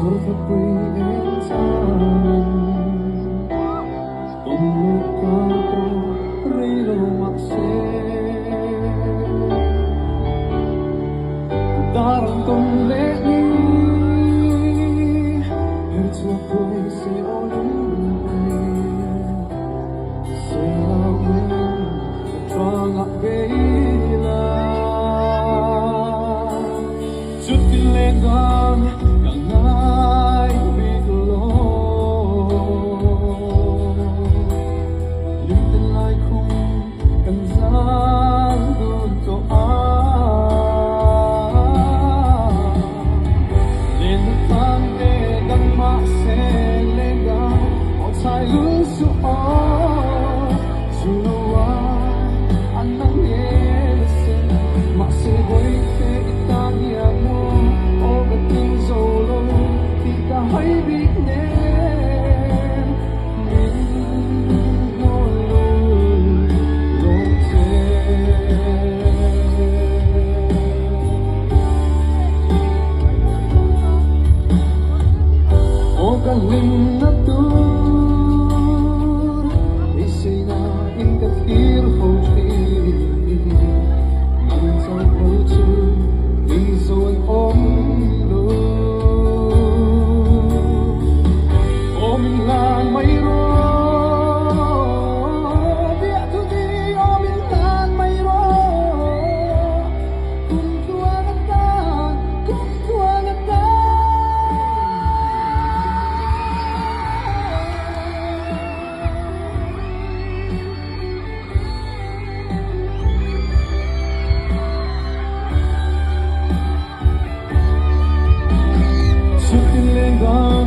sort of free in time. Tung luka ko rilo makse. Darang tung leni, here's what we say all in the say love me, strong up gayla. Chút tin lên gom, càng ngay biết lối. Linh tin lại không cần gian đun tổ lên một tháng để gắn mã sẽ lên gà họ trái lưỡi su dù lâu anh nắng nhẹ sẽ mã sẽ quay thế ta nhà mua ô cái tiếng dầu lâu thì ta hãy biết nhé Galing na to, isa'y nainggit hopefully. Means I go to these old omlo. Omin lan mayro, biya to di omin lan mayro. Kung tuwagatan, kung tuwagatan. Lên gom